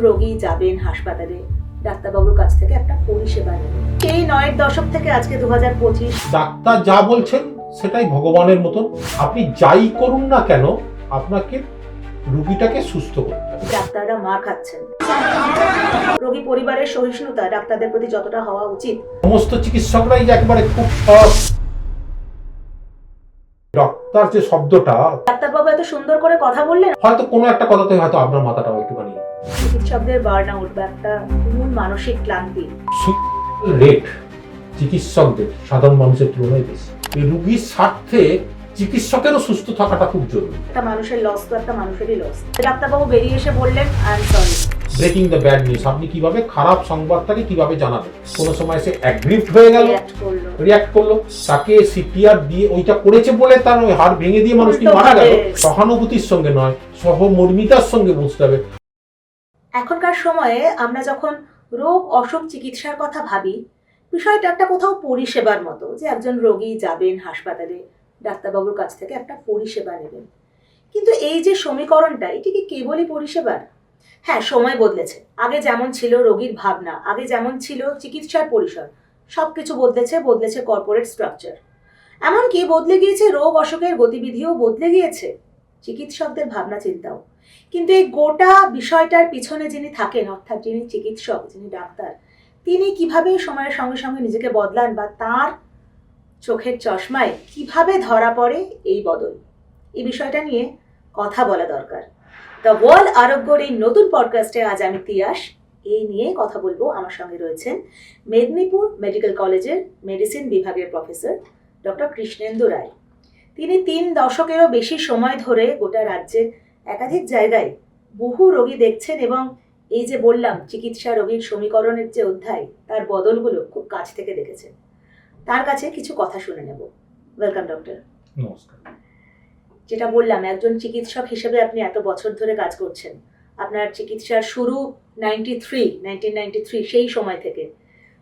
রোগী যাবেন হাসপাতালে ডাক্তারবাবুর কাছ থেকে একটা পরিষেবা নেবেন। সেই 9-এর দশক থেকে আজকে 2025। ডাক্তার যা বলছেন সেটাই ভগবানের মতন। আপনি যাই করুন না কেন আপনাকে রোগীটাকে সুস্থ করতে হবে। ডাক্তাররা মার খাচ্ছেন। রোগী পরিবারের সহিষ্ণুতা ডাক্তারদের প্রতি যতটা হওয়া উচিত, সমস্ত চিকিৎসকরাই যে একেবারে খুব সৎ। ডাক্তার যে শব্দটা, ডাক্তারবাবু এত সুন্দর করে কথা বললেন, হয়তো কোনো একটা কথাতে হয়তো আপনার মাথাটাও একটুখানি। চিকিৎসকদের বার্ন আউট বা একটা মূল মানসিক ক্লান্তি, রেট চিকিৎসকদের সাধারণ মানুষের তুলনায় বেশি। এই রোগীর স্বার্থে চিকিৎসকেরও সুস্থ থাকাটা খুব জরুরি। একটা মানুষের লস তো একটা মানুষেরই লস। ডাক্তারবাবু বেরিয়ে এসে বললেন I am sorry. Breaking the bad news, আপনি কিভাবে খারাপ সংবাদটাকে কিভাবে জানাবেন। কোনো সময় সে অ্যাগ্রিভড হয়ে গেল, রিঅ্যাক্ট করলো, তাকে সিপিআর দিয়ে ওইটা করেছে বলে তার ওই হাড় ভেঙে দিয়ে মানুষটি মারা গেল। সহানুভূতির সঙ্গে নয়, সহমর্মিতার সঙ্গে বুঝতে হবে। এখনকার সময়ে আমরা যখন রোগ অসুখ চিকিৎসার কথা ভাবি, বিষয়টা একটা কোথাও পরিষেবার মতো, যে একজন রোগী যাবেন হাসপাতালে ডাক্তারবাবুর কাছ থেকে একটা পরিষেবা নেবেন। কিন্তু এই যে সমীকরণটা, এটি কি কেবলই পরিষেবার? হ্যাঁ, সময় বদলেছে। আগে যেমন ছিল রোগীর ভাবনা, আগে যেমন ছিল চিকিৎসার পরিসর, সবকিছু বদলেছে কর্পোরেট স্ট্রাকচার। এমনকি বদলে গিয়েছে রোগ অসুখের গতিবিধিও বদলে গিয়েছে, চিকিৎসকদের ভাবনা চিন্তাও। কিন্তু এই গোটা বিষয়টার পিছনে যিনি থাকেন, অর্থাৎ যিনি চিকিৎসক, যিনি ডাক্তার, তিনি কিভাবে সময়ের সঙ্গে সঙ্গে নিজেকে বদলান বা তার চোখের চশমায় কিভাবে ধরা পড়ে এই বদল, এই বিষয়টা নিয়ে কথা বলা দরকার। দ্য ওয়ার্ল্ড আরোগ্যর এই নতুন পডকাস্টে আজ আমি তিয়াস এই নিয়ে কথা বলবো। আমার সঙ্গে রয়েছেন মেদিনীপুর মেডিকেল কলেজের মেডিসিন বিভাগের প্রফেসর ডক্টর কৃষ্ণেন্দু রায়। তিনি 3 দশকেরও বেশি সময় ধরে গোটা রাজ্যের একাধিক জায়গায় বহু রোগী দেখছেন এবং এই যে বললাম চিকিৎসা রোগীর সমীকরণের যে অধ্যায়, তার বদলগুলো খুব কাছ থেকে দেখেছেন। তার কাছে কিছু কথা শুনে নেব। Welcome doctor. নমস্কার। যেটা বললাম, একজন চিকিৎসক হিসেবে আপনি এত বছর ধরে কাজ করছেন। আপনার চিকিৎসার শুরু 1993 সেই সময় থেকে।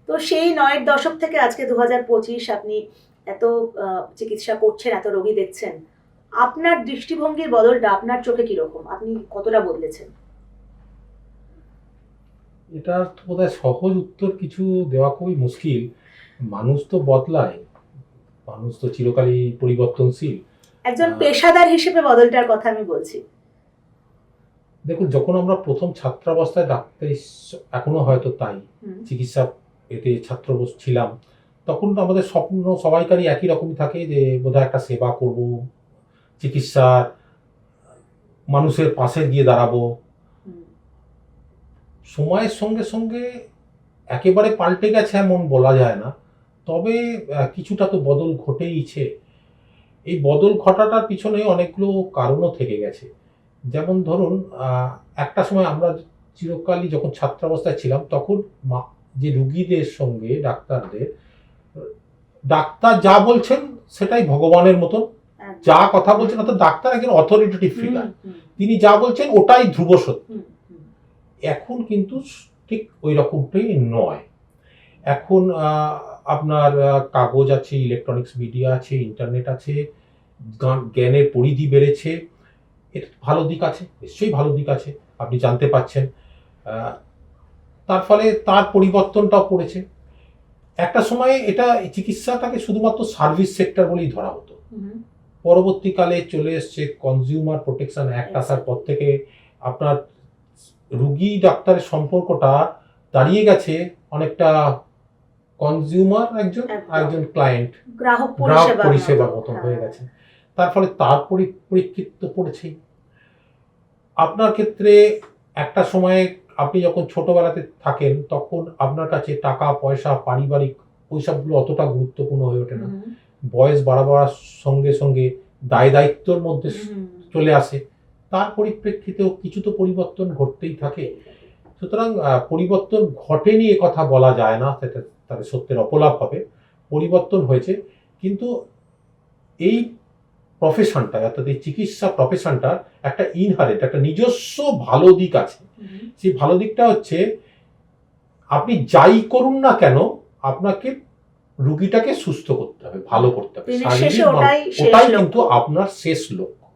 তো সেই 9-এর দশক থেকে আজকে 2025 আপনি এত চিকিৎসা করছেন, এত রোগী দেখছেন। আপনার দৃষ্টিভঙ্গির বদলটা আপনার চোখে কিরকম? আপনি কতটা বদলেছেন? এটার তো বোধহয় সহজ উত্তর কিছু দেওয়া খুবই মুশকিল। মানুষ তো বদলায়, মানুষ তো চিরকালই পরিবর্তনশীল। একজন পেশাদার হিসেবে বদলটার কথা আমি বলছি। দেখুন, যখন আমরা প্রথম ছাত্রাবস্থায় ডাক্তারি, এখনো হয়তো তাই, চিকিৎসা এতে ছাত্র ছিলাম, তখন তো আমাদের স্বপ্ন সবাইকারই একই রকমই থাকে যে বোধহয় একটা সেবা করব, চিকিৎসার মানুষের পাশে গিয়ে দাঁড়াবো। সময়ের সঙ্গে সঙ্গে একেবারে পাল্টে গেছে এমন বলা যায় না, তবে কিছুটা তো বদল ঘটেইছে। এই বদল ঘটাটার পিছনে অনেকগুলো কারণও থেকে গেছে। যেমন ধরুন, একটা সময় আমরা চিরকালই যখন ছাত্রাবস্থায় ছিলাম, তখন যে রুগীদের সঙ্গে ডাক্তার যা বলছেন সেটাই ভগবানের মতন। যা কথা বলছেন, অর্থাৎ ডাক্তার একজন অথরিটেটিভ ফিগার, তিনি যা বলছেন ওটাই ধ্রুব সত্য। এখন কিন্তু ঠিক ওই রকমটাই নয়। এখন আপনার কাগজ আছে, ইলেকট্রনিক্স মিডিয়া আছে, ইন্টারনেট আছে, জ্ঞানের পরিধি বেড়েছে। এর ভালো দিক আছে, নিশ্চয়ই ভালো দিক আছে, আপনি জানতে পাচ্ছেন। তার ফলে তার পরিবর্তনটাও পড়েছে। একটা সময় এটা চিকিৎসাটাকে শুধুমাত্র সার্ভিস সেক্টর বলেই ধরা হতো। পরবর্তীকালে চলে এসছে কনজিউমার প্রোটেকশন অ্যাক্ট আসার পর থেকে আপনার রুগী ডাক্তারের সম্পর্কটা দাঁড়িয়ে গেছে অনেকটা কনজিউমার একজন ক্লায়েন্ট, গ্রাহক পরিষেবার মতন হয়ে গেছে। তার ফলে তার পরিপ্রেক্ষিত তো পড়েছেই। আপনার ক্ষেত্রে একটা সময়ে আপনি যখন ছোটবেলাতে থাকেন, তখন আপনার কাছে টাকা পয়সা, পারিবারিক ওইসবগুলো অতটা গুরুত্বপূর্ণ হয়ে ওঠে না। বয়স বাড়ার সঙ্গে সঙ্গে দায় দায়িত্বর মধ্যে চলে আসে, তার পরিপ্রেক্ষিতেও কিছু তো পরিবর্তন ঘটতেই থাকে। সুতরাং পরিবর্তন ঘটেনি এ কথা বলা যায় না, সেটা তাদের সত্যের অপলাপ হবে। পরিবর্তন হয়েছে, কিন্তু এই প্রফেশনটা, অর্থাৎ এই চিকিৎসা প্রফেশনটার একটা ইনহারেন্ট, একটা নিজস্ব ভালো দিক আছে। সেই ভালো দিকটা হচ্ছে, আপনি যাই করুন না কেন আপনাকে রুগীটাকে সুস্থ করতে হবে, ভালো করতে হবে। ওটাই কিন্তু আপনার শেষ লক্ষ্য।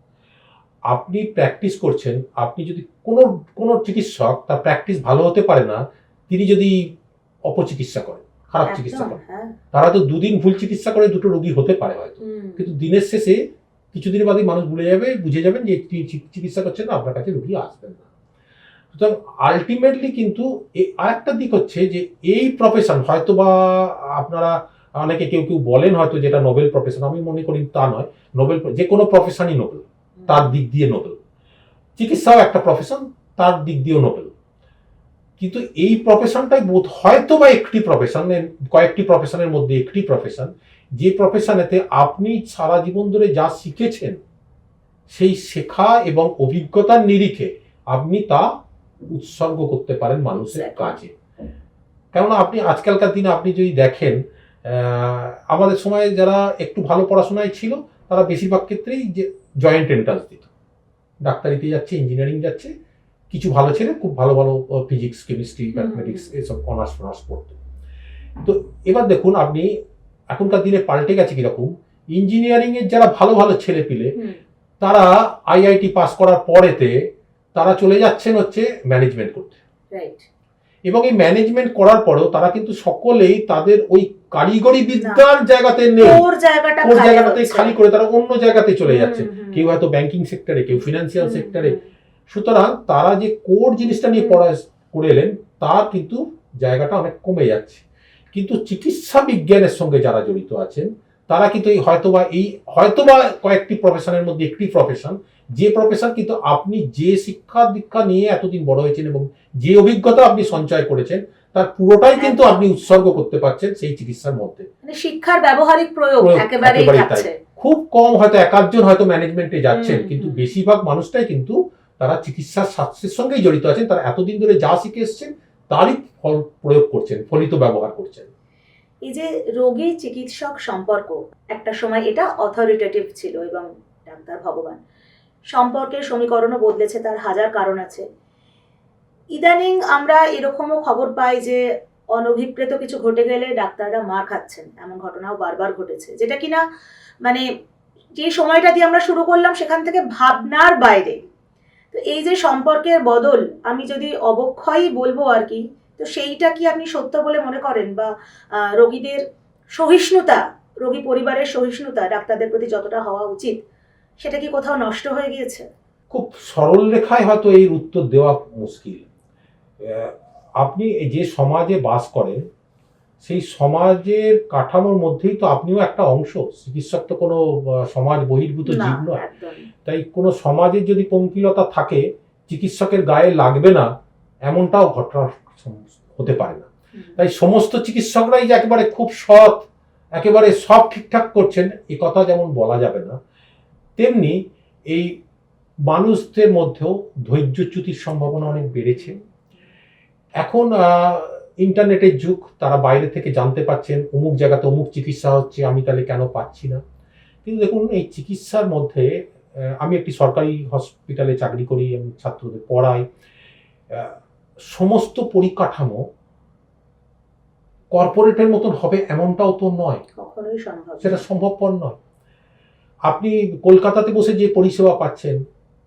আপনি প্র্যাকটিস করছেন, আপনি যদি কোনো কোনো চিকিৎসক তার প্র্যাকটিস ভালো হতে পারে না তিনি যদি অপচিকিৎসা করেন, খারাপ চিকিৎসা করেন। তারা তো দুদিন ভুল চিকিৎসা করে দুটো রোগী হতে পারে হয়তো, কিন্তু দিনের শেষে কিছুদিন বাদে মানুষ বুঝে যাবেন যে চিকিৎসা করছেন না, আপনার কাছে রোগী আসবেন না। সুতরাং আলটিমেটলি কিন্তু আরেকটা দিক হচ্ছে যে এই প্রফেশন হয়তো বা আপনারা অনেকে কেউ বলেন হয়তো যেটা নোবেল প্রফেশন, আমি মনে করি তা নয়। নোবেল যে কোনো প্রফেশনই নোবেল, তার দিক দিয়ে নোবেল। চিকিৎসাও একটা প্রফেশন, তার দিক দিয়েও নোবেল। কিন্তু এই প্রফেশনটাই হয়তো বা একটি প্রফেশনের কয়েকটি প্রফেশনের মধ্যে একটি প্রফেশন, যে প্রফেশনেতে আপনি সারা জীবন ধরে যা শিখেছেন সেই শেখা এবং অভিজ্ঞতার নিরিখে আপনি তা উৎসর্গ করতে পারেন মানুষের কাজে। কেননা আপনি আজকালকার দিনে আপনি যদি দেখেন, আমাদের সময়ে যারা একটু ভালো পড়াশোনায় ছিল তারা বেশিরভাগ ক্ষেত্রেই যে জয়েন্ট এন্ট্রান্স দিত, ডাক্তারিতে যাচ্ছে, ইঞ্জিনিয়ারিং যাচ্ছে, কিছু ভালো ছেলে খুব ভালো ভালো ফিজিক্স, কেমিস্ট্রি, ম্যাথমেটিক্স এসব অনার্স পড়তো। তো এবার দেখুন আপনি এখনকার দিনে পাল্টে গেছে কিরকম, ইঞ্জিনিয়ারিং এর যারা ভালো ভালো ছেলে পিলে তারা আইআইটি পাস করার পরেতে তারা চলে যাচ্ছেন হচ্ছে ম্যানেজমেন্ট করতে, এবং এই ম্যানেজমেন্ট করার পরেও তারা কিন্তু সকলেই তাদের ওই কারিগরি বিদ্যার জায়গাতে নেই, ওর জায়গাটাতে খালি করে তারা অন্য জায়গাতে চলে যাচ্ছে। কেউ হয়তো ব্যাংকিং সেক্টরে, কেউ ফিনান্সিয়াল সেক্টরে। সুতরাং তারা যে কোর জিনিসটা নিয়ে পড়া করে এলেন তার কিন্তু জায়গাটা অনেক কমে যাচ্ছে। কিন্তু চিকিৎসা বিজ্ঞানের সঙ্গে যারা জড়িত আছেন তারা কিন্তু এই হয়তোবা কয়েকটি প্রফেশনের মধ্যে একটি প্রফেশন, যে প্রফেশন কিন্তু আপনি যে শিক্ষা দীক্ষা নিয়ে এতদিন বড় হয়েছেন এবং যে অভিজ্ঞতা আপনি সঞ্চয় করেছেন তার পুরোটাই কিন্তু আপনি উৎসর্গ করতে পারছেন সেই চিকিৎসার মধ্যে। শিক্ষার ব্যবহারিক প্রয়োগ একেবারেই থাকছে। খুব কম হয়তো একাধজন হয়তো ম্যানেজমেন্টে যাচ্ছেন, কিন্তু বেশিরভাগ মানুষটাই কিন্তু তারা চিকিৎসার স্বাস্থ্যের সঙ্গেই জড়িত আছেন। তারা এতদিন ধরে যা শিখে এসছেন তারই ফল প্রয়োগ করছেন, ফলিত ব্যবহার করছেন। এই যে রোগী চিকিৎসক সম্পর্ক, একটা সময় এটা অথরিটেটিভ ছিল এবং ডাক্তার ভগবান, সম্পর্কের সমীকরণও বদলেছে, তার হাজার কারণ আছে। ইদানিং আমরা এরকমও খবর পাই যে অনভিপ্রেত কিছু ঘটে গেলে ডাক্তাররা মার খাচ্ছেন, এমন ঘটনাও বারবার ঘটেছে, যেটা কিনা মানে যে সময়টা দিয়ে আমরা শুরু করলাম সেখান থেকে ভাবনার বাইরে। তো এই যে সম্পর্কের বদল, আমি যদি অবক্ষয়ই বলবো আর কি, তো সেইটা কি আপনি সত্য বলে মনে করেন? বা রোগীদের সহিষ্ণুতা, রোগী পরিবারের সহিষ্ণুতা ডাক্তারদের প্রতি যতটা হওয়া উচিত সেটা কি কোথাও নষ্ট হয়ে গিয়েছে? খুব সরল রেখায় হয়তো এই উত্তর দেওয়া মুশকিল। আপনি যে সমাজে বাস করেন সেই সমাজের কাঠামোর মধ্যেই তো আপনিও একটা অংশ। চিকিৎসক তো কোনো সমাজ বহির্ভূত জীব নয়। তাই কোনো সমাজের যদি পঙ্কিলতা থাকে চিকিৎসকের গায়ে লাগবে না এমনটাও ঘটনা হতে পারে না। তাই সমস্ত চিকিৎসকরাই যে একেবারে খুব সৎ, একেবারে সব ঠিকঠাক করছেন এ কথা যেমন বলা যাবে না, তেমনি এই মানুষদের মধ্যেও ধৈর্যচ্যুতির সম্ভাবনা অনেক বেড়েছে। এখন ইন্টারনেটের যুগ, তারা বাইরে থেকে জানতে পাচ্ছেন অমুক জায়গাতে অমুক চিকিৎসা হচ্ছে, আমি তাহলে কেন পাচ্ছি না। কিন্তু দেখুন এই চিকিৎসার মধ্যে, আমি একটি সরকারি হসপিটালে চাকরি করি, আমি ছাত্রদের পড়াই, সমস্ত পরিকাঠামো কর্পোরেটের মতন হবে এমনটাও তো নয়, সেটা সম্ভবপর নয়। আপনি কলকাতাতে বসে যে পরিষেবা পাচ্ছেন,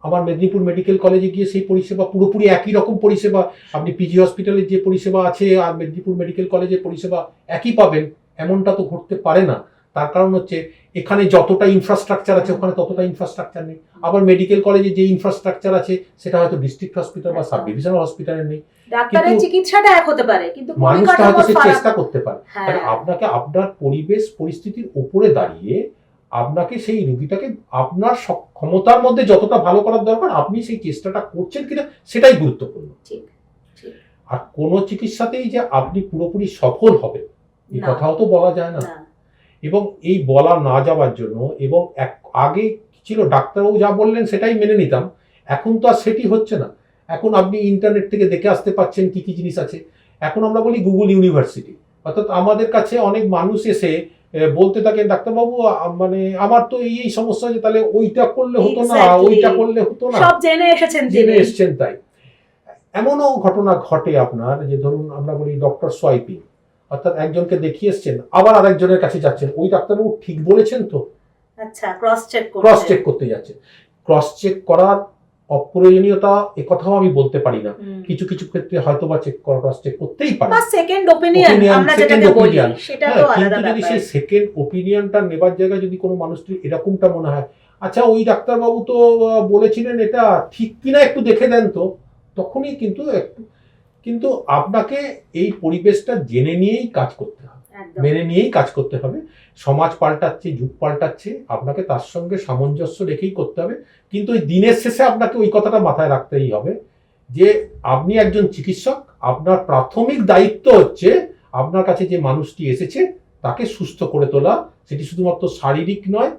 আমার মেদিনীপুর মেডিকেল কলেজে গিয়ে সেই পরিষেবা পুরোপুরি একই রকম পরিষেবা, আপনি পিজি হসপিটালের যে পরিষেবা আছে আর মেদিনীপুর মেডিকেল কলেজের পরিষেবা একই পাবেন এমনটা তো ঘটতে পারে না। তার কারণ হচ্ছে এখানে যতটা ইনফ্রাস্ট্রাকচার আছে ওখানে ততটা ইনফ্রাস্ট্রাকচার নেই। আবার মেডিকেল কলেজে যে ইনফ্রাস্ট্রাকচার আছে সেটা হয়তো ডিস্ট্রিক্ট হসপিটাল বা সাব ডিভিশনাল হসপিটালে নেই। ডাক্তারের চিকিৎসাটা এক হতে পারে, কিন্তু মানুষটা হয়তো সে চেষ্টা করতে পারে। আপনাকে আপনার পরিবেশ পরিস্থিতির উপরে দাঁড়িয়ে আপনাকে সেই রোগীটাকে আপনার ক্ষমতার মধ্যে যতটা ভালো করার দরকার আপনি সেই চেষ্টাটা করছেন কিনা সেটাই গুরুত্বপূর্ণ। আর কোনো চিকিৎসাতেই যে আপনি পুরোপুরি সফল হবেন এই কথাও তো বলা যায় না। এবং এই বলা না যাওয়ার জন্য, এবং আগে ছিল ডাক্তারবাবু যা বললেন সেটাই মেনে নিতাম, এখন তো আর সেটি হচ্ছে না। এখন আপনি ইন্টারনেট থেকে দেখে আসতে পাচ্ছেন কি কি জিনিস আছে। এখন আমরা বলি গুগল ইউনিভার্সিটি, অর্থাৎ আমাদের কাছে অনেক মানুষ এসে বলতে থাকেন ডাক্তারবাবু মানে আমার তো এই সমস্যা আছে, তাহলে ওইটা করলে হতো না, ওইটা করলে হতো না, সব জেনে এসেছেন। তাই এমনও ঘটনা ঘটে আপনার, যে ধরুন আমরা বলি ডক্টর সোয়াইপিং, অর্থাৎ একজনকে দেখিয়ে এসছেন আবার আরেকজনের কাছে যাচ্ছেন, ওই ডাক্তারবাবু ঠিক বলেছেন তো, আচ্ছা ক্রস চেক করতে যাচ্ছেন। ক্রস চেক করার অপ্রয়োজনীয়তা এ কথাও আমি বলতে পারি না। কিছু কিছু ক্ষেত্রে হয়তো বা ক্রস চেক করতেই পারে, বা সেকেন্ড ওপিনিয়ন আমরা যেটাকে বলি সেটা তো আলাদা কিন্তু যদি ব্যাপার। সেই সেকেন্ড ওপিনিয়নটা নেবার জায়গায় যদি কোনো মানুষটির এরকমটা মনে হয়, আচ্ছা ওই ডাক্তারবাবু তো বলেছিলেন এটা ঠিক কিনা একটু দেখে দেন তো, তখনই কিন্তু আপনাকে এই পরিবেশটা জেনে নিয়েই কাজ করতে হবে, একদম। মেনে নিয়েই কাজ করতে হবে। সমাজ পাল্টাচ্ছে, যুগ পাল্টাচ্ছে, আপনাকে তার সঙ্গে সামঞ্জস্য রেখেই করতে হবে। কিন্তু ওই দিনের শেষে আপনাকে ওই কথাটা মাথায় রাখতেই হবে যে আপনি একজন চিকিৎসক, আপনার প্রাথমিক দায়িত্ব হচ্ছে আপনার কাছে যে মানুষটি এসেছে তাকে সুস্থ করে তোলা। সেটি শুধুমাত্র শারীরিক নয়,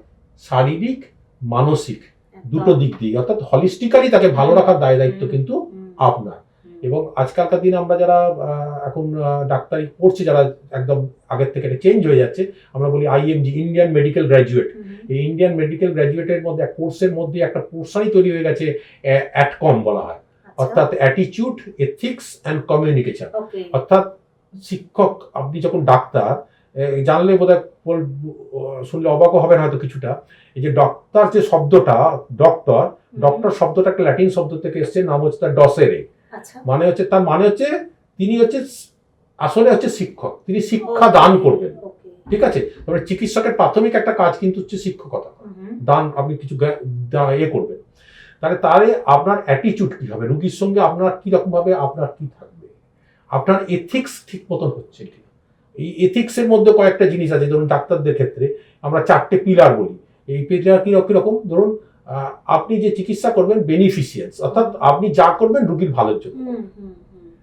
শারীরিক মানসিক দুটো দিক দিয়ে, অর্থাৎ হলিস্টিক্যালি তাকে ভালো রাখার দায় দায়িত্ব কিন্তু আপনার। এবং আজকালকার দিনে আমরা যারা এখন ডাক্তারি পড়ছি, যারা একদম আগের থেকে চেঞ্জ হয়ে যাচ্ছে, আমরা বলি IMG, ইন্ডিয়ান মেডিকেল গ্র্যাজুয়েট। এই ইন্ডিয়ান মেডিকেল গ্র্যাজুয়েটের মধ্যে কোর্সের মধ্যে একটা পোর্শনই তৈরি হয়ে গেছে, অ্যাটকম বলা হয়, অর্থাৎ অ্যাটিটিউড, এথিক্স অ্যান্ড কমিউনিকেশন। অর্থাৎ শিক্ষক, আপনি যখন ডাক্তার, জানলে বোধহয় শুনলে অবাক হবেন হয়তো কিছুটা, এই যে ডক্টর যে শব্দটা, ডক্টর শব্দটা একটা ল্যাটিন শব্দ থেকে এসছে, নাম হচ্ছে তার ডসেরে, মানে হচ্ছে তার মানে হচ্ছে তিনি হচ্ছে আসলে হচ্ছে শিক্ষক, তিনি শিক্ষা দান করবেন। ঠিক আছে, তবে চিকিৎসকের প্রাথমিক একটা কাজ কিন্তু হচ্ছে শিক্ষকতা দান, আপনি কিছু করবেন। তাহলে আপনার অ্যাটিটিউড কি হবে, রুগীর সঙ্গে আপনার কি রকম ভাবে আপনার কি থাকবে, আপনার এথিক্স ঠিক মতন হচ্ছে কি। এই এথিক্স এর মধ্যে কয়েকটা জিনিস আছে, ধরুন ডাক্তারদের ক্ষেত্রে আমরা 4টে পিলার বলি। এই পিলার কিরকম, ধরুন আপনি যে চিকিৎসা করবেন বেনিফিসিয়েন্স, অর্থাৎ আপনি যা করবেন রুগীর ভালোর জন্য।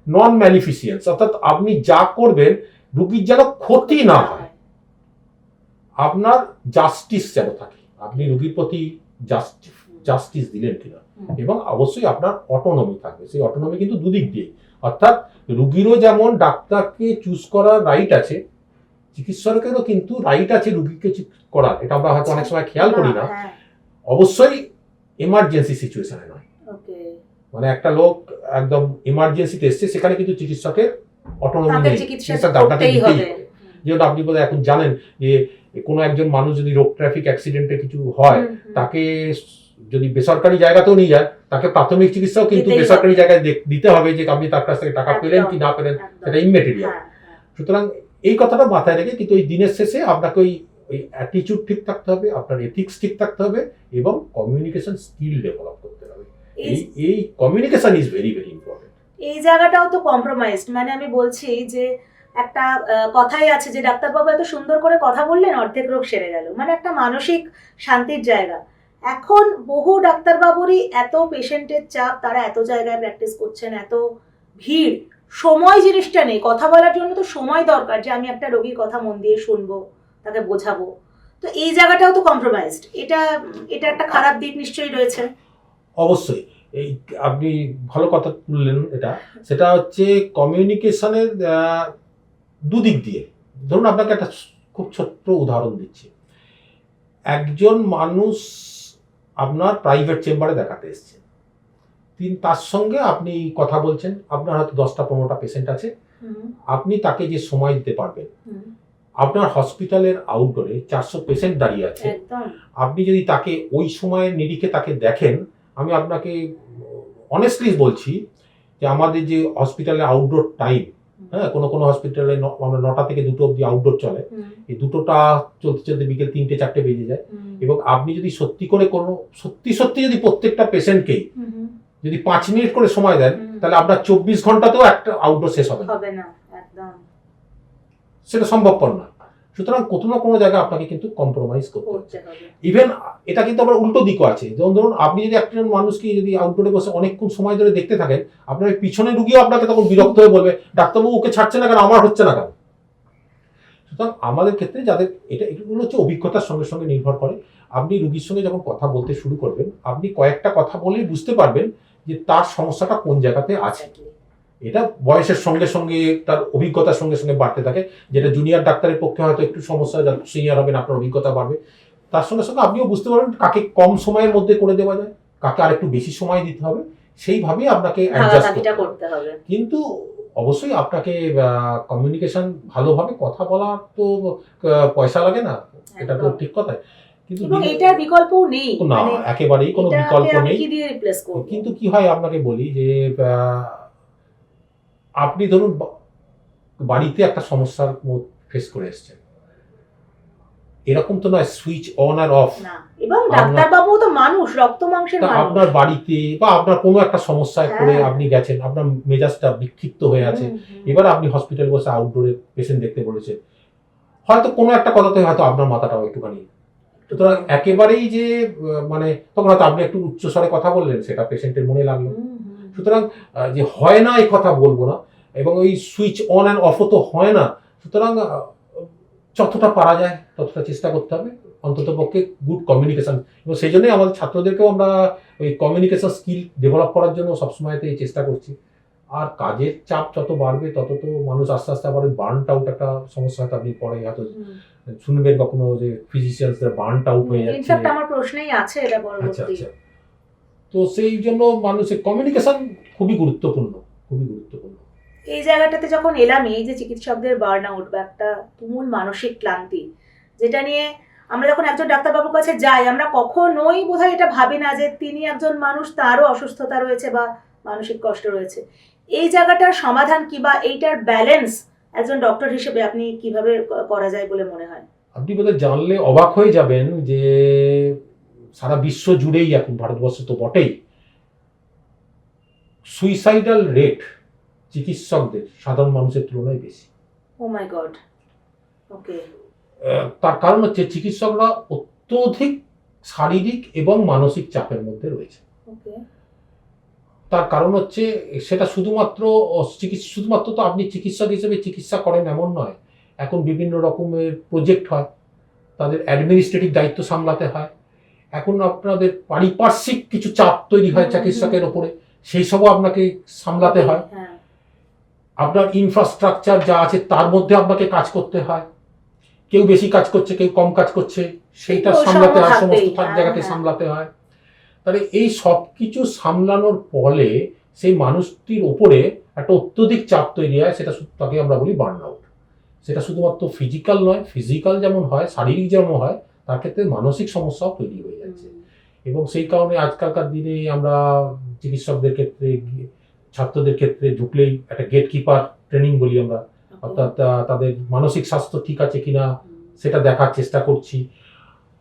নন ম্যালিফিসিয়েন্স, অর্থাৎ আপনি যা করবেন রুগীর যেন ক্ষতি না হয়। আপনার জাস্টিস যেন থাকে, আপনি রুগীর প্রতি জাস্টিস দিলেন কিনা, এবং অবশ্যই আপনার অটোনমি থাকবে। সেই অটোনমি কিন্তু দুদিক দিয়ে, অর্থাৎ রুগীরও যেমন ডাক্তারকে চুজ করার রাইট আছে, চিকিৎসকেরও কিন্তু রাইট আছে রুগীকে চুজ করার। এটা আমরা হয়তো অনেক সময় খেয়াল করি না। অবশ্যই এমার্জেন্সি সিচুয়েশনে নয়, মানে একটা লোক একদম এমার্জেন্সিতে এসছে, সেখানে কিন্তু চিকিৎসকের অটোনমি নেই, আপনাকে দিতেই হবে। যেহেতু আপনি বোধহয় এখন জানেন যে কোনো একজন মানুষ যদি রোড ট্রাফিক অ্যাক্সিডেন্টে কিছু হয়, তাকে যদি বেসরকারি জায়গাতেও নিয়ে যায়, তাকে প্রাথমিক চিকিৎসাও কিন্তু বেসরকারি জায়গায় দিতে হবে, যে আপনি তার কাছ থেকে টাকা পেলেন কি না পেলেন সেটা ইমমেটেরিয়াল। সুতরাং এই কথাটা মাথায় রেখে কিন্তু ওই দিনের শেষে আপনাকে ওই অ্যাটিটিউড ঠিক থাকতে হবে, আপনার এথিক্স ঠিক থাকতে হবে, এবং কমিউনিকেশন স্কিল ডেভেলপ করতে হবে। এই communication is very very important. এই জায়গাটাও তো কম্প্রোমাইজড, মানে আমি বলছি যে একটা কথাই আছে যে ডাক্তারবাবু এত সুন্দর করে কথা বললেন, অর্ধেক রোগ সেরে গেল, মানে একটা মানসিক শান্তির জায়গা। এখন বহু ডাক্তারবাবুরই এত পেশেন্টের চাপ, তারা এত জায়গায় প্র্যাকটিস করছেন, এত ভিড়, সময় জিনিসটা নেই। কথা বলার জন্য তো সময় দরকার, যে আমি একটা রোগীর কথা মন দিয়ে শুনবো, তাকে বোঝাবো। তো এই জায়গাটাও তো কম্প্রোমাইজড। এটা একটা খারাপ দিক নিশ্চয়ই রয়েছে। অবশ্যই, এই আপনি ভালো কথা বললেন। সেটা হচ্ছে কমিউনিকেশনের দুদিক দিয়ে। ধরুন আপনাকে একটা খুব ছোট্ট উদাহরণ দিচ্ছি। একজন মানুষ আপনার প্রাইভেট চেম্বারে দেখাতে এসছে, তার সঙ্গে আপনি কথা বলছেন, আপনার হয়তো 10টা-15টা পেশেন্ট আছে, আপনি তাকে যে সময় দিতে পারবেন, আপনার হসপিটালের আউটডোরে 400 পেশেন্ট দাঁড়িয়ে আছে, আপনি যদি তাকে ওই সময়ের নিরিখে তাকে দেখেন, আমি আপনাকে অনেস্টলি বলছি যে আমাদের যে হসপিটালের আউটডোর টাইম, কোনো হসপিটালে আমরা 9টা থেকে 2টো অবধি আউটডোর চলে, এই 2টোটা চলতে চলতে বিকেল 3টে-4টে বেজে যায়। এবং আপনি যদি সত্যি যদি প্রত্যেকটা পেশেন্টকেই যদি 5 মিনিট করে সময় দেন, তাহলে আপনার 24 ঘন্টাতেও একটা আউটডোর শেষ হবে না, একদম সেটা সম্ভবপর না। সুতরাং কোনো না কোনো জায়গায় আপনাকে কিন্তু কম্প্রোমাইজ করতে হবে। ইভেন এটা কিন্তু আবার উল্টো দিকও আছে। যেমন ধরুন আপনি যদি একজন মানুষকে যদি আউটডোরে বসে অনেকক্ষণ সময় ধরে দেখতে থাকেন, আপনার পিছনে রুগীও আপনাকে তখন বিরক্ত হয়ে বলবে, ডাক্তারবাবু ওকে ছাড়ছে না কেন, আমার হচ্ছে না কেন। সুতরাং আমাদের ক্ষেত্রে যাদের এগুলো হচ্ছে অভিজ্ঞতার সঙ্গে সঙ্গে নির্ভর করে। আপনি রুগীর সঙ্গে যখন কথা বলতে শুরু করবেন, আপনি কয়েকটা কথা বলেই বুঝতে পারবেন যে তার সমস্যাটা কোন জায়গাতে আছে। এটা বয়সের সঙ্গে সঙ্গে তার অভিজ্ঞতার সঙ্গে সঙ্গে বাড়তে থাকে। যেটা জুনিয়র ডাক্তারের পক্ষে হয়তো একটু সমস্যা, যত সিনিয়র হবেন আপনার অভিজ্ঞতা বাড়বে। তার সঙ্গে সঙ্গে আপনিও বুঝতে পারবেন কাকে কম সময়ের মধ্যে করে দেওয়া যায়, কাকে আর একটু বেশি সময় দিতে হবে, সেইভাবেই আপনাকে অ্যাডজাস্ট করতে হবে। কিন্তু অবশ্যই আপনাকে কমিউনিকেশন ভালোভাবে কথা বলা তো পয়সা লাগে না, এটা তো ঠিক কথাই। কিন্তু এবং এটার বিকল্পও নেই, না, একেবারেই কোনো বিকল্প নেই। কি দিয়ে রিপ্লেস করব? কিন্তু কি হয় আপনাকে বলি যে আপনি ধরুন বাড়িতে একটা সমস্যার ফেস করে এসেছেন, এরকম তো নয় সুইচ অন আর অফ না, এবং ডাক্তারবাবু তো মানুষ, রক্ত মাংসের মানুষ। আপনার বাড়িতে বা আপনার কোনো একটা সমস্যায় পড়ে হ্যাঁ। আপনি গেছেন, আপনার মেজাজটা বিক্ষিপ্ত হয়ে আছে, এবার আপনি হসপিটাল বসে আউটডোরে পেশেন্ট দেখতে বলেছেন, হয়তো কোনো একটা কথাতে হয়তো আপনার মাথাটাও একটুখানি, সুতরাং একেবারেই যে মানে তখন হয়তো আপনি একটু উচ্চস্বরে কথা বললেন, সেটা পেশেন্টের মনে লাগলো। সুতরাং যে হয় না এই কথা বলবো না, এবং ওই সুইচ অন অ্যান্ড অফও তো হয় না। সুতরাং যতটা পারা যায় ততটা চেষ্টা করতে হবে, অন্তত পক্ষে গুড কমিউনিকেশন। এবং সেই জন্যই আমাদের ছাত্রদেরকেও আমরা ওই কমিউনিকেশন স্কিল ডেভেলপ করার জন্য সবসময়তেই চেষ্টা করছি। আর কাজের চাপ যত বাড়বে তত তো মানুষ আস্তে আস্তে আবার ওই বার্ন আউট একটা সমস্যা হয়তো আপনি পরে হয়তো শুনবেন কখনো যে ফিজিশিয়ানসদের বার্ন আউট হয়ে যাচ্ছে। ইনফ্যাক্ট আমার প্রশ্নেই আছে এটা আচ্ছা পরবর্তী। আচ্ছা, তো সেই জন্য মানুষের কমিউনিকেশন খুবই গুরুত্বপূর্ণ, খুবই গুরুত্বপূর্ণ। এই জায়গাটাতে যখন এলাম, এই যে চিকিৎসকদের বার্ন আউট বা একটা তুমুল মানসিক ক্লান্তি, যেটা নিয়ে আমরা যখন একজন ডাক্তারবাবুর কাছে যাই, আমরা কখনোই বোধহয় এটা ভাবি না যে তিনি একজন মানুষ, তারও অসুস্থতা রয়েছে বা মানসিক কষ্ট রয়েছে। এই জায়গাটার সমাধান কি বা এইটার ব্যালেন্স একজন ডক্টর হিসেবে আপনি কিভাবে করা যায় বলে মনে হয়? আপনি বোধহয় জানলে অবাক হয়ে যাবেন যে সারা বিশ্ব জুড়েই, এখন ভারতবর্ষে তো বটেই, সুইসাইডাল রেট চিকিৎসকদের সাধারণ মানুষের তুলনায় বেশি। ও মাই গড। ওকে। তার কারণ হচ্ছে চিকিৎসকরা অত্যধিক শারীরিক এবং মানসিক চাপের মধ্যে রয়েছে। ওকে। তার কারণ হচ্ছে সেটা শুধুমাত্র শুধুমাত্র তো আপনি চিকিৎসক হিসেবে চিকিৎসা করেন এমন নয়, এখন বিভিন্ন রকমের প্রজেক্ট হয়, তাদের অ্যাডমিনিস্ট্রেটিভ দায়িত্ব সামলাতে হয়, এখন আপনাদের পারিপার্শ্বিক কিছু চাপ তৈরি হয় চিকিৎসকের ওপরে, সেই সবও আপনাকে সামলাতে হয়। আপনার ইনফ্রাস্ট্রাকচার যা আছে তার মধ্যে আপনাকে কাজ করতে হয়, কেউ বেশি কাজ করছে কেউ কম কাজ করছে, সেইটা সামলাতে হয়, সমস্ত জায়গাতে সামলাতে হয়। তাহলে এই সব কিছু সামলানোর ফলে সেই মানুষটির ওপরে একটা অত্যধিক চাপ তৈরি হয়, সেটা তাকে আমরা বলি বার্নআউট। সেটা শুধুমাত্র ফিজিক্যাল নয়, ফিজিক্যাল যেমন হয়, শারীরিক যেমন হয়, তার ক্ষেত্রে মানসিক সমস্যাও তৈরি হয়ে যাচ্ছে। এবং সেই কারণে আজকালকার দিনে আমরা চিকিৎসকদের ক্ষেত্রে, ছাত্রদের ক্ষেত্রে ঢুকলেই একটা গেট কিপার ট্রেনিং বলি আমরা, অর্থাৎ তাদের মানসিক স্বাস্থ্য ঠিক আছে কিনা সেটা দেখার চেষ্টা করছি।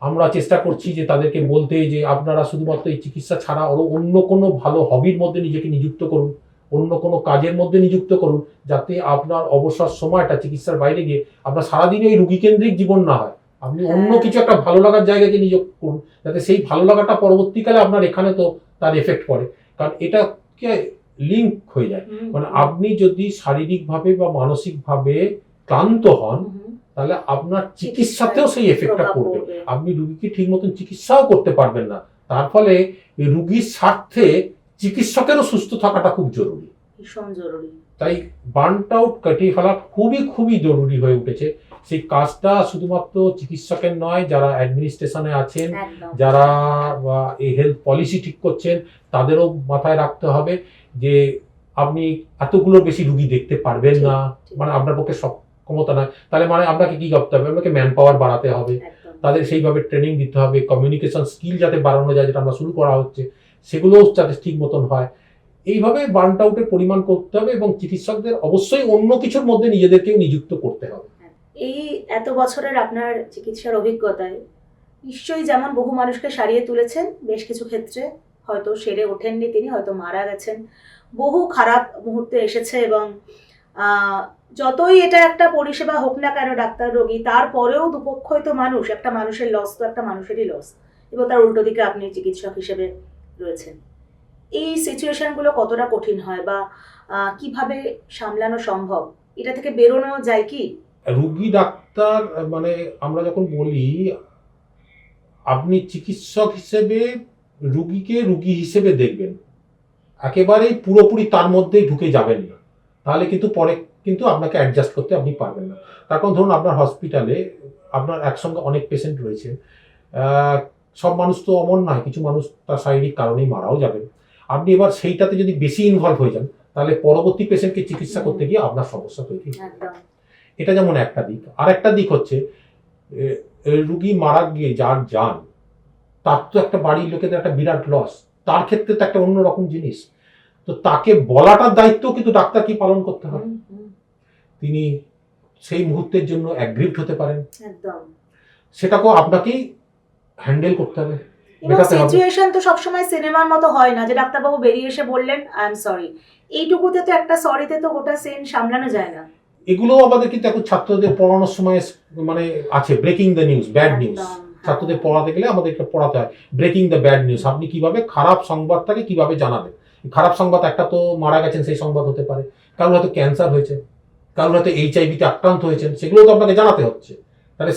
আমরা চেষ্টা করছি যে তাদেরকে বলতে যে আপনারা শুধুমাত্র এই চিকিৎসা ছাড়া আরও অন্য কোনো ভালো হবির মধ্যে নিজেকে নিযুক্ত করুন, অন্য কোনো কাজের মধ্যে নিযুক্ত করুন, যাতে আপনার অবসর সময়টা চিকিৎসার বাইরে গিয়ে আপনার সারাদিন এই রুগীকেন্দ্রিক জীবন না হয়, আপনি অন্য কিছু একটা ভালো লাগার জায়গাকে নিয়োগ করুন, যাতে সেই ভালো লাগাটা পরবর্তীকালে আপনার এখানে তো তার এফেক্ট পড়ে। কারণ এটাকে লিঙ্ক হয়ে যায়, মানে আপনি যদি শারীরিকভাবে বা মানসিকভাবে ক্লান্ত হন, তাহলে আপনার চিকিৎসাতেও সেই এফেক্টটা পড়বে, আপনি রুগীকে ঠিক মতন চিকিৎসাও করতে পারবেন না। তার ফলে রুগীর স্বার্থে চিকিৎসকেরও সুস্থ থাকাটা খুব জরুরি, ভীষণ জরুরি। তাই বার্নড আউট কাটিয়ে ফেলা খুবই খুবই জরুরি হয়ে উঠেছে। সেই কাজটা শুধুমাত্র চিকিৎসকের নয়, যারা অ্যাডমিনিস্ট্রেশনে আছেন, যারা এই হেলথ পলিসি ঠিক করছেন, তাদেরও মাথায় রাখতে হবে যে আপনি এতগুলো বেশি রুগী দেখতে পারবেন না, মানে আপনার পক্ষে ক্ষমতা নয়, তাহলে মানে আপনাকে কি করতে হবে, আপনাকে ম্যান পাওয়ার বাড়াতে হবে, তাদের সেইভাবে ট্রেনিং দিতে হবে, কমিউনিকেশন স্কিল যাতে বাড়ানো যায়, যেটা আমরা শুরু করা হচ্ছে সেগুলোও যাতে ঠিক মতন হয়। এইভাবে বার্নড আউটের পরিমাণ করতে হবে, এবং চিকিৎসকদের অবশ্যই অন্য কিছুর মধ্যে নিজেদেরকেও নিযুক্ত করতে হবে। এই এত বছরের আপনার চিকিৎসার অভিজ্ঞতায় নিশ্চয়ই যেমন বহু মানুষকে সারিয়ে তুলেছেন, বেশ কিছু ক্ষেত্রে হয়তো সেরে ওঠেননি তিনি, হয়তো মারা গেছেন, বহু খারাপ মুহূর্তে এসেছে, এবং যতই এটা একটা পরিষেবা হোক না কেন ডাক্তার রোগী, তারপরেও দুপক্ষই তো মানুষ, একটা মানুষের লস তো একটা মানুষেরই লস, এবং তার উল্টো দিকে আপনি চিকিৎসক হিসেবে রয়েছেন। এই সিচুয়েশনগুলো কতটা কঠিন হয় বা কিভাবে সামলানো সম্ভব, এটা থেকে বেরোনো যায় কি? রুগী ডাক্তার মানে আমরা যখন বলি, আপনি চিকিৎসক হিসেবে রুগীকে রুগী হিসেবে দেখবেন, একেবারেই পুরোপুরি তার মধ্যেই ঢুকে যাবেন না, তাহলে কিন্তু পরে কিন্তু আপনাকে অ্যাডজাস্ট করতে আপনি পারবেন না। তার কারণ ধরুন আপনার হসপিটালে আপনার একসঙ্গে অনেক পেশেন্ট রয়েছে, সব মানুষ তো অমন নয়, কিছু মানুষ তার শারীরিক কারণেই মারাও যাবেন। আপনি এবার সেইটাতে যদি বেশি ইনভলভ হয়ে যান, তাহলে পরবর্তী পেশেন্টকে চিকিৎসা করতে গিয়ে আপনার সমস্যা তৈরি হবে। এটা যেমন একটা দিক। আর একটা দিক হচ্ছে রুগী মারা গিয়ে যার যান, তার তো একটা বাড়ির লোকেদের একটা বিরাট লস, তার ক্ষেত্রে তো একটা অন্যরকম জিনিস। তো তাকে বলাটার দায়িত্ব কিন্তু ডাক্তারকে পালন করতে হবে। তিনি সেই মুহূর্তের জন্য অ্যাগ্রিভড হতে পারেন, একদম সেটাকেও আপনাকেই হ্যান্ডেল করতে হবে। এবং সিচুয়েশন তো সবসময় সিনেমার মতো হয় না যে ডাক্তারবাবু বেরিয়ে এসে বললেন আই এম সরি, এইটুকুতে তো একটা সরিতে তো গোটা সিন সামলানো যায় না। এগুলো আমাদের কিন্তু এখন ছাত্রদের পড়ানোর সময় মানে আছে, breaking the news, bad news. ছাত্রদের পড়াতে গেলে আমাদের এটা পড়াতে হয় ব্রেকিং দ্য ব্যাড নিউজ। আপনি কিভাবে খারাপ সংবাদটাকে কিভাবে জানাবেন। খারাপ সংবাদ একটা তো মারা গেছেন সেই সংবাদ হতে পারে, কারোর হয়তো ক্যান্সার হয়েছে, কারোর হয়তো এইচআইভিতে আক্রান্ত হয়েছেন, সেগুলো তো আপনাকে জানাতে হচ্ছে। তাহলে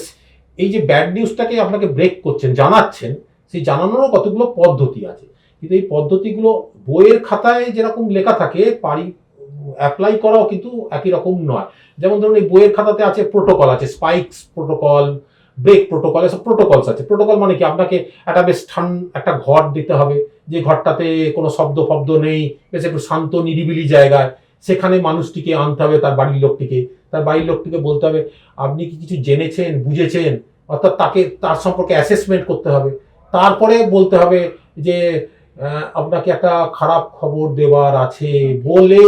এই যে ব্যাড নিউজটাকে আপনাকে ব্রেক করছেন, জানাচ্ছেন, সেই জানানোরও কতগুলো পদ্ধতি আছে, কিন্তু এই পদ্ধতিগুলো বইয়ের খাতায় যেরকম লেখা থাকে অ্যাপ্লাই করাও কিন্তু একই রকম নয়। যেমন ধরুন এই বইয়ের খাতাতে আছে প্রোটোকল আছে, স্পাইকস প্রোটোকল, ব্রেক প্রোটোকল, এসব প্রোটোকলস আছে। প্রোটোকল মানে কি, আপনাকে একটা বেশ একটা ঘর দিতে হবে, যে ঘরটাতে কোনো শব্দ ফব্দ নেই, বেশ একটু শান্ত নিরিবিলি জায়গায়, সেখানে মানুষটিকে আনতে হবে, তার বাড়ির লোকটিকে বলতে হবে আপনি কি কিছু জেনেছেন, বুঝেছেন, অর্থাৎ তার সম্পর্কে অ্যাসেসমেন্ট করতে হবে। তারপরে বলতে হবে যে আপনাকে একটা খারাপ খবর দেওয়ার আছে বলে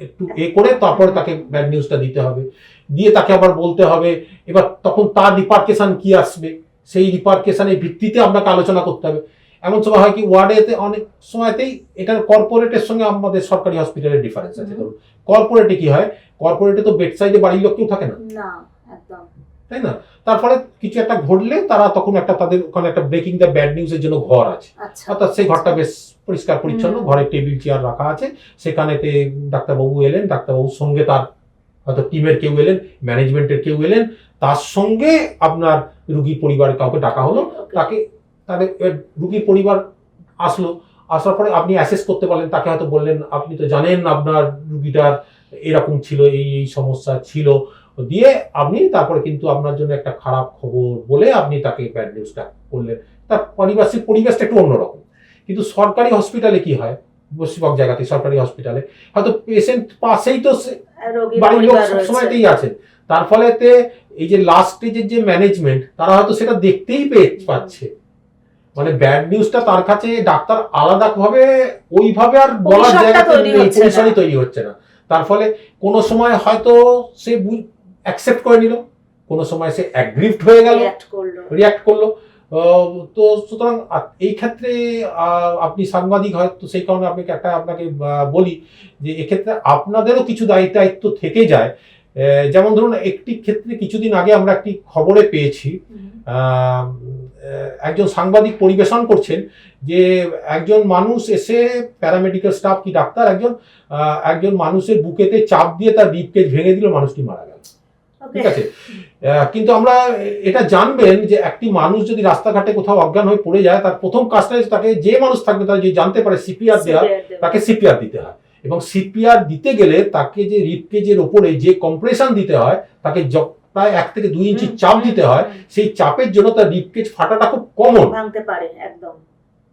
একটু করে তারপরে তাকে ব্যাড নিউজটা দিতে হবে, দিয়ে তাকে আবার বলতে হবে। এবার তখন তার রিপার্কেশন কি আসবে, সেই রিপার্কেশনের ভিত্তিতে আপনাকে আলোচনা করতে হবে। এমন সময় হয় কি ওয়ার্ডেতে অনেক সময়তেই এটার কর্পোরেটের সঙ্গে আমাদের সরকারি হসপিটালের ডিফারেন্স আছে। ধরুন কর্পোরেটে কি হয়, কর্পোরেটে তো বেড সাইডে বাড়ির লোক কেউ থাকে না, তাই না? তারপরে কিছু একটা ঘটলে তারা তখন তাদের ওখানে একটা ব্রেকিং দ্য ব্যাড নিউজের জন্য ঘর আছে, অর্থাৎ সেই ঘরটা বেশ পরিষ্কার পরিচ্ছন্ন, ঘরে টেবিল চেয়ার রাখা আছে, সেখানেতে ডাক্তারবাবু এলেন, ডাক্তারবাবুর সঙ্গে তার হয়তো টিমের কেউ এলেন, ম্যানেজমেন্টের কেউ এলেন, তার সঙ্গে আপনার রুগীর পরিবারের কাউকে ডাকা হলো, তাদের রুগীর পরিবার আসার পরে আপনি অ্যাসেস করতে পারলেন, তাকে হয়তো বললেন আপনি তো জানেন আপনার রুগীটার এরকম ছিল, এই সমস্যা ছিল, দিয়ে আপনি তারপরে কিন্তু আপনার জন্য একটা খারাপ খবর বলে আপনি তাকে ব্যাড নিউজটা করলেন। তার পারিপার্শ্বিক পরিবেশটা একটু অন্যরকম। কিন্তু সরকারি হসপিটালে কি হয়, বেশিরভাগ জায়গাতে সরকারি হসপিটালে হয়তো পেশেন্ট পাশেই তো বাড়ির লোক সবসময়তেই আছেন, তার ফলেতে এই যে লাস্ট স্টেজের যে ম্যানেজমেন্ট, তারা হয়তো সেটা দেখতেই পাচ্ছে, মানে ব্যাড নিউজটা তার কাছে ডাক্তার আলাদা ভাবে ওইভাবে আর বলার জায়গাটা পরিসরই তৈরি হচ্ছে না। তার ফলে কোনো সময় হয়তো সে অ্যাকসেপ্ট করে নিল, কোনো সময় সে অ্যাগ্রিভড হয়ে গেল, রিয়াক্ট করলো। তো সুতরাং এই ক্ষেত্রে আপনি সাংবাদিক হয়তো, সেই কারণে আপনাকে বলি যে এক্ষেত্রে আপনাদেরও কিছু দায়িত্ব থেকে যায়। যেমন ধরুন একটি ক্ষেত্রে কিছুদিন আগে আমরা একটি খবরে পেয়েছি, একজন সাংবাদিক পরিবেশন করছেন যে একজন মানুষ এসে, প্যারামেডিক্যাল স্টাফ কি ডাক্তার, একজন মানুষের বুকেতে চাপ দিয়ে তার রিব কেজ ভেঙে দিল, মানুষটি মারা গেল। ঠিক আছে, কিন্তু আমরা এটা জানবেন যে একটি মানুষ যদি রাস্তাঘাটে কোথাও অজ্ঞান হয়ে পড়ে যায়, তার প্রথম কাজটা তাকে, যে মানুষ থাকবে তার যদি জানতে পারে সিপিআর দেওয়া, তাকে সিপিআর দিতে হয়। এবং সিপিআর দিতে গেলে তাকে যে রিব কেজের ওপরে যে কম্প্রেশন দিতে হয়, তাকে প্রায় 1 থেকে 2 ইঞ্চি চাপ দিতে হয়, সেই চাপের জন্য তার রিব কেজ ফাটাটা খুব কমন, ভাঙতে পারে একদম।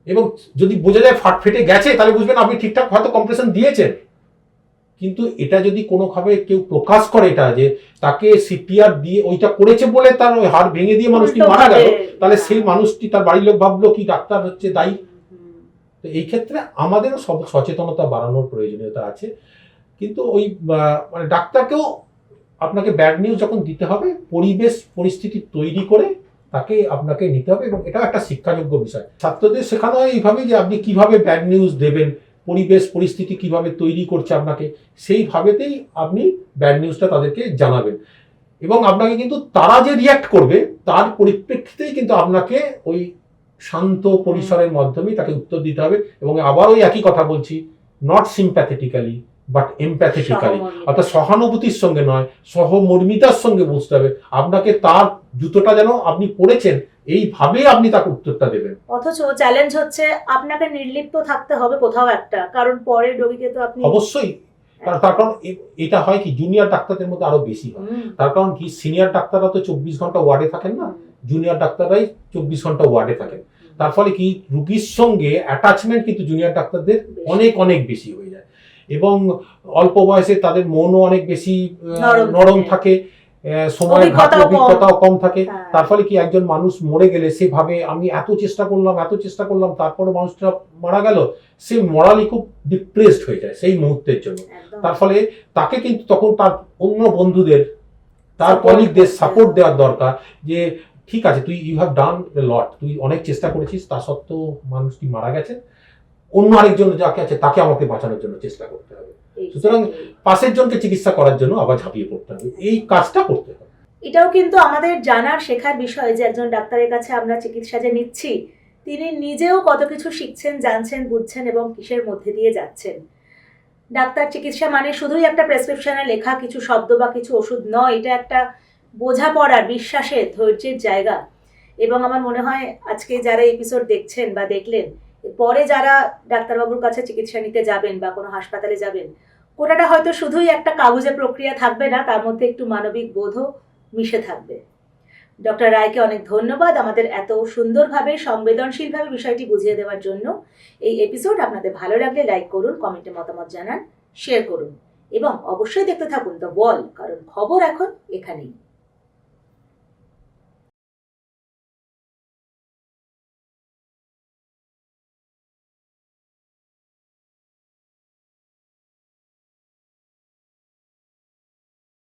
এবং যদি বোঝা যায় ফেটে গেছে, তাহলে বুঝবেন আপনি ঠিকঠাক হয়তো কম্প্রেশন দিয়েছেন। কিন্তু এটা যদি কোনোভাবে কেউ প্রকাশ করে এটা যে তাকে সিপিআর দিয়ে ওইটা করেছে বলে তার ওই হাড় ভেঙে দিয়ে মানুষটি মারা গেল, তাহলে সেই মানুষটি, তার বাড়ির লোক ভাবলো কি ডাক্তার হচ্ছে দায়ী। তো এই ক্ষেত্রে আমাদেরও সব সচেতনতা বাড়ানোর প্রয়োজনীয়তা আছে। কিন্তু ওই মানে ডাক্তারকেও আপনাকে ব্যাড নিউজ যখন দিতে হবে, পরিস্থিতি তৈরি করে আপনাকে নিতে হবে, এবং এটা একটা শিক্ষাযোগ্য বিষয়। ছাত্রদের শেখানো হয় এইভাবে যে আপনি কিভাবে ব্যাড নিউজ দেবেন, পরিস্থিতি কিভাবে তৈরি করছে আপনাকে, সেইভাবেতেই আপনি ব্যাড নিউজটা তাদেরকে জানাবেন। এবং আপনাকে কিন্তু তারা যে রিয়াক্ট করবে তার পরিপ্রেক্ষিতেই কিন্তু আপনাকে ওই শান্ত পরিসরের মাধ্যমেই তাকে উত্তর দিতে হবে। এবং আবার ওই একই কথা বলছি, নট সিম্প্যাথেটিক্যালি বাট এমপ্যাথেটিক্যালি, অর্থাৎ সহানুভূতির সঙ্গে নয়, সহমর্মিতার সঙ্গে বুঝতে হবে। আপনাকে তার জুতোটা যেন আপনি পড়েছেন এইভাবেই আপনি তাকে উত্তরটা দেবেন। অথচ চ্যালেঞ্জ হচ্ছে আপনাকে নির্লিপ্ত থাকতে হবে কোথাও একটা, কারণ পরে রোগীকে তো আপনি অবশ্যই, তার কারণ এটা হয় কি জুনিয়র ডাক্তারদের মধ্যে আরো বেশি হয়। তার কারণ কি, সিনিয়র ডাক্তাররা তো 24 ঘন্টা ওয়ার্ডে থাকেন না, জুনিয়র ডাক্তাররাই 24 ঘন্টা ওয়ার্ডে থাকেন। তার ফলে কি রুগীর সঙ্গে অ্যাটাচমেন্ট কিন্তু জুনিয়র ডাক্তারদের অনেক অনেক বেশি হয়ে যায়, এবং অল্প বয়সে তাদের মনও অনেক বেশি নরম থাকে। সময় অভিজ্ঞতাও কম থাকে। হ্যাঁ। তার ফলে কি একজন মানুষ মরে গেলে সে ভাবে আমি এত চেষ্টা করলাম তারপরে মানুষটা মারা গেল, সে মরালি খুব ডিপ্রেসড হয়ে যায় সেই মুহূর্তের জন্য। একদম। তার ফলে তাকে কিন্তু তখন তার অন্য বন্ধুদের, তার Support কলিগদের করতে সাপোর্ট হবে। দেওয়ার দরকার, যে ঠিক আছে তুই ইউ হ্যাভ ডান এ লট, তুই অনেক চেষ্টা করেছিস, তা সত্ত্বেও মানুষটি মারা গেছে, অন্য আরেকজন যাকে আছে তাকে আমাকে বাঁচানোর জন্য চেষ্টা করতে হবে। সুতরাং পাশের জনকে চিকিৎসা করার জন্য আবার ঝাঁপিয়ে পড়তে হবে, এই কাজটা করতে হবে। এটাও কিন্তু আমাদের জানার শেখার বিষয় যে একজন ডাক্তারের কাছে আমরা চিকিৎসা যে নিচ্ছি, তিনি নিজেও কত কিছু শিখছেন, জানছেন, বুঝছেন এবং কিসের মধ্যে দিয়ে যাচ্ছেন। ডাক্তার চিকিৎসা মানে শুধুই একটা প্রেসক্রিপশনে লেখা কিছু শব্দ বা কিছু ওষুধ নয়, এটা একটা বোঝাপড়ার, বিশ্বাসের, ধৈর্যের জায়গা। এবং আমার মনে হয় আজকে যারা এপিসোড দেখছেন বা দেখলেন, পরে যারা ডাক্তারবাবুর কাছে চিকিৎসা নিতে যাবেন বা কোনো হাসপাতালে যাবেন, কোটাটা হয়তো শুধুই একটা কাগজে প্রক্রিয়া থাকবে না, তার মধ্যে একটু মানবিক বোধও মিশে থাকবে। ডক্টর রায়কে অনেক ধন্যবাদ আমাদের এত সুন্দরভাবে, সংবেদনশীলভাবে বিষয়টি বুঝিয়ে দেওয়ার জন্য। এই এপিসোড আপনাদের ভালো লাগলে লাইক করুন, কমেন্টে মতামত জানান, শেয়ার করুন এবং অবশ্যই দেখতে থাকুন দ্য ওয়াল, কারণ খবর এখন এখানেই।